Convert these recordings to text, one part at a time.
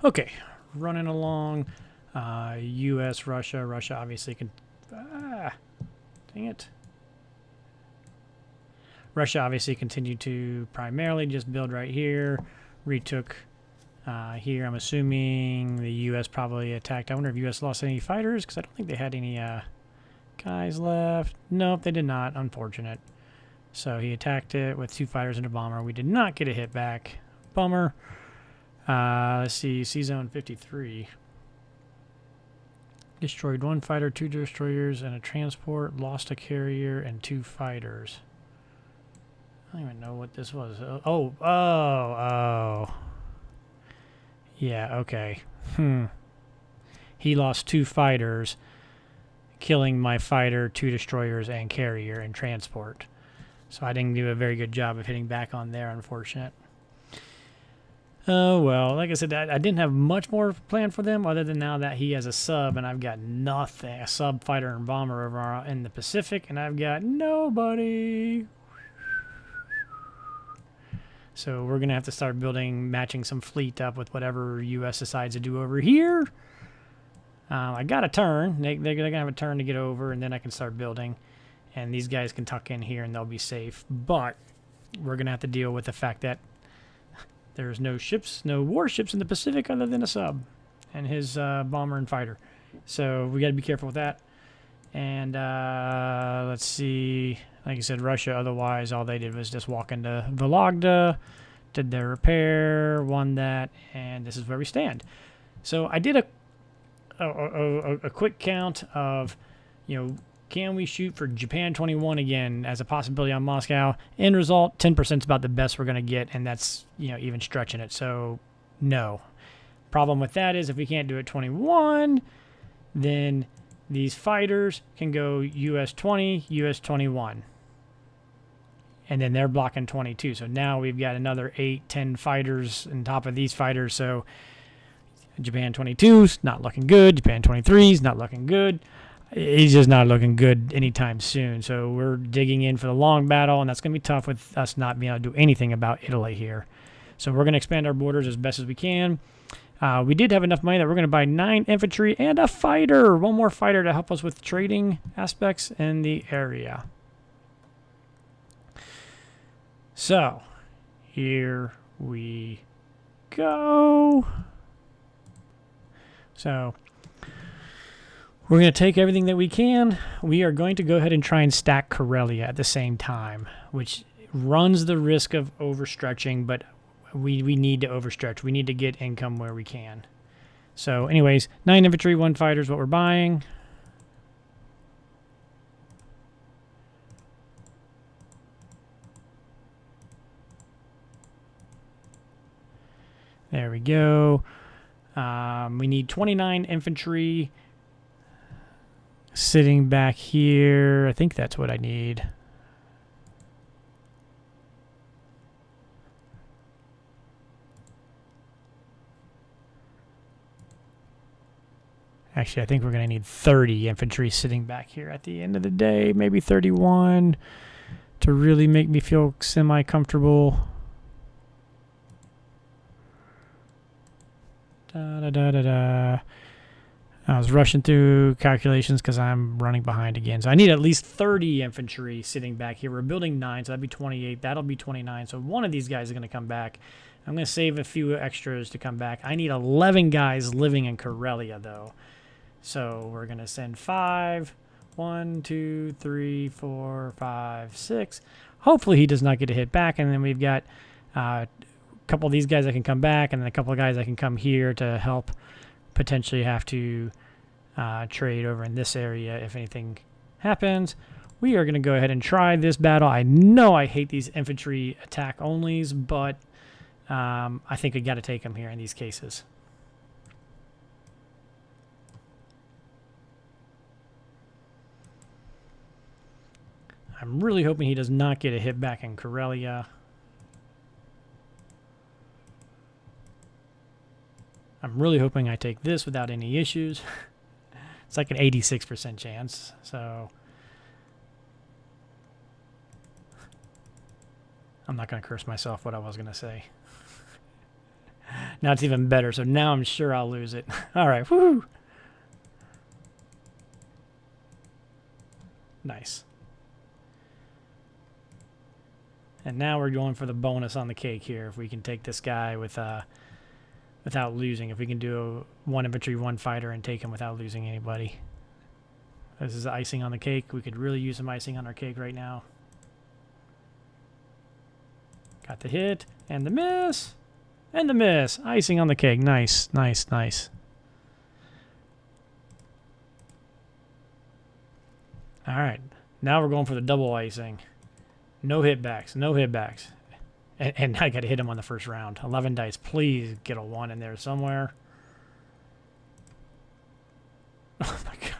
Okay, running along. U.S., Russia. Russia obviously can... dang it. Russia obviously continued to primarily just build right here. Retook here. I'm assuming the U.S. probably attacked. I wonder if U.S. lost any fighters, because I don't think they had any guys left. Nope, they did not. Unfortunate. So he attacked it with 2 fighters and a bomber. We did not get a hit back. Bummer. Let's see. C-Zone 53. Destroyed 1 fighter, 2 destroyers, and a transport. Lost a carrier and 2 fighters. I don't even know what this was. Oh. Yeah, okay. He lost 2 fighters, killing my fighter, 2 destroyers, and carrier and transport. So I didn't do a very good job of hitting back on there, unfortunate. Oh, well, like I said, I didn't have much more planned for them other than now that he has a sub and I've got nothing. A sub, fighter, and bomber over in the Pacific, and I've got nobody. So we're going to have to start matching some fleet up with whatever U.S. decides to do over here. I got a turn. They're going to have a turn to get over, and then I can start building. And these guys can tuck in here, and they'll be safe. But we're going to have to deal with the fact that there's no ships, no warships in the Pacific other than a sub and his bomber and fighter. So we got to be careful with that. And let's see. Like I said, Russia, otherwise, all they did was just walk into Vologda, did their repair, won that, and this is where we stand. So I did a quick count of, can we shoot for Japan 21 again as a possibility on Moscow? End result, 10% is about the best we're going to get, and that's, even stretching it. So, no. Problem with that is if we can't do it 21, then these fighters can go US 20, US 21. And then they're blocking 22. So now we've got another 8, 10 fighters on top of these fighters. So Japan 22's not looking good. Japan 23's not looking good. He's just not looking good anytime soon. So we're digging in for the long battle, and that's going to be tough with us not being able to do anything about Italy here. So we're going to expand our borders as best as we can. We did have enough money that we're going to buy 9 infantry and a fighter. 1 more fighter to help us with trading aspects in the area. So, here we go. So, we're going to take everything that we can. We are going to go ahead and try and stack Karelia at the same time, which runs the risk of overstretching, but we need to overstretch. We need to get income where we can. So, anyways, 9 infantry, 1 fighter is what we're buying. There we go. We need 29 infantry sitting back here. I think that's what I need. Actually, I think we're going to need 30 infantry sitting back here at the end of the day. Maybe 31 to really make me feel semi-comfortable. I was rushing through calculations because I'm running behind again. So I need at least 30 infantry sitting back here. We're building 9, so that'd be 28. That'll be 29. So one of these guys is going to come back. I'm going to save a few extras to come back. I need 11 guys living in Karelia, though. So we're going to send 5. 1, 2, 3, 4, 5, 6. Hopefully he does not get a hit back. And then we've got couple of these guys that can come back, and then a couple of guys that can come here to help potentially have to trade over in this area if anything happens. We are going to go ahead and try this battle. I know I hate these infantry attack onlys, but I think we got to take them here in these cases. I'm really hoping he does not get a hit back in Karelia. I'm really hoping I take this without any issues. It's like an 86% chance, so I'm not going to curse myself what I was going to say. Now it's even better, so now I'm sure I'll lose it. All right, woohoo! Nice. And now we're going for the bonus on the cake here. If we can take this guy with without losing. If we can do a 1 infantry, 1 fighter and take him without losing anybody. This is icing on the cake. We could really use some icing on our cake right now. Got the hit and the miss. And the miss. Icing on the cake. Nice, nice, nice. All right. Now we're going for the double icing. No hitbacks. No hitbacks. And I got to hit him on the first round. 11 dice. Please get a 1 in there somewhere. Oh, my God.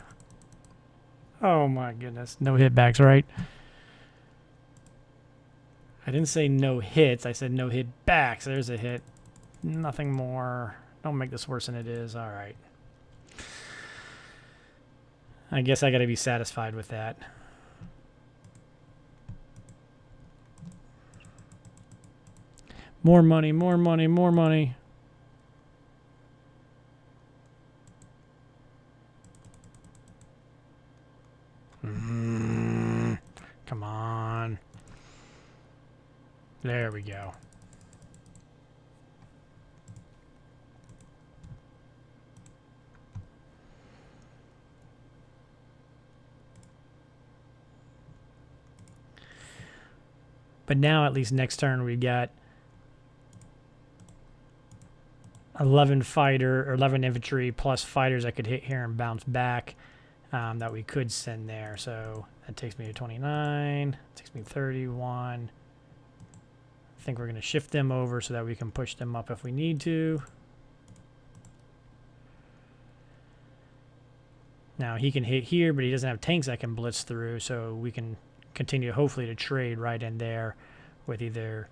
Oh, my goodness. No hitbacks, right? I didn't say no hits. I said no hitbacks. There's a hit. Nothing more. Don't make this worse than it is. All right. I guess I got to be satisfied with that. More money, more money, more money. Come on. There we go. But now at least next turn we got 11 fighter or 11 infantry plus fighters I could hit here and bounce back that we could send there. So that takes me to 29, takes me 31. I think we're going to shift them over so that we can push them up if we need to. Now he can hit here, but he doesn't have tanks that can blitz through, so we can continue hopefully to trade right in there with either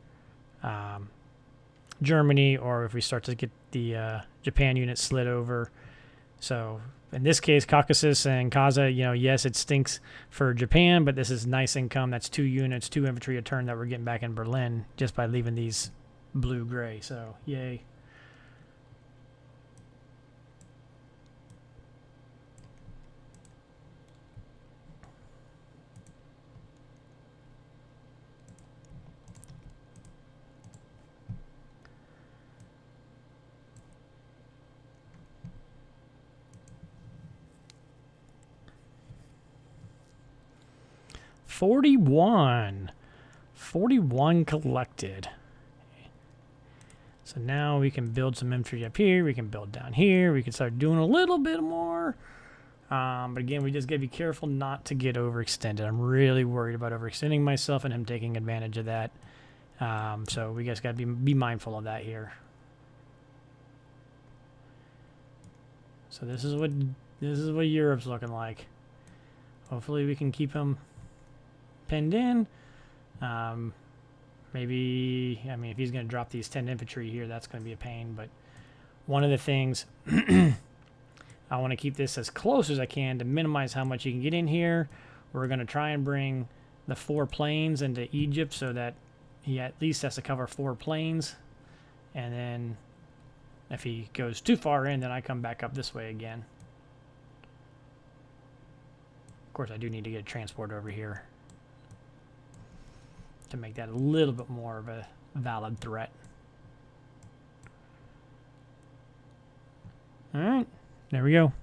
Germany, or if we start to get the Japan unit slid over. So in this case, Caucasus and Kaza, you know, yes, it stinks for Japan, but this is nice income. That's 2 units, 2 infantry a turn that we're getting back in Berlin just by leaving these blue-gray. So yay. $41 collected. So now we can build some infantry up here. We can build down here. We can start doing a little bit more. But again, we just got to be careful not to get overextended. I'm really worried about overextending myself and him taking advantage of that. So we just got to be mindful of that here. So this is what Europe's looking like. Hopefully we can keep him pinned in. Maybe, I mean, if he's going to drop these 10 infantry here, that's going to be a pain. But one of the things, I want to keep this as close as I can to minimize how much you can get in here. We're going to try and bring the 4 planes into Egypt so that he at least has to cover 4 planes. And then if he goes too far in, then I come back up this way again. Of course, I do need to get a transport over here to make that a little bit more of a valid threat. All right, there we go.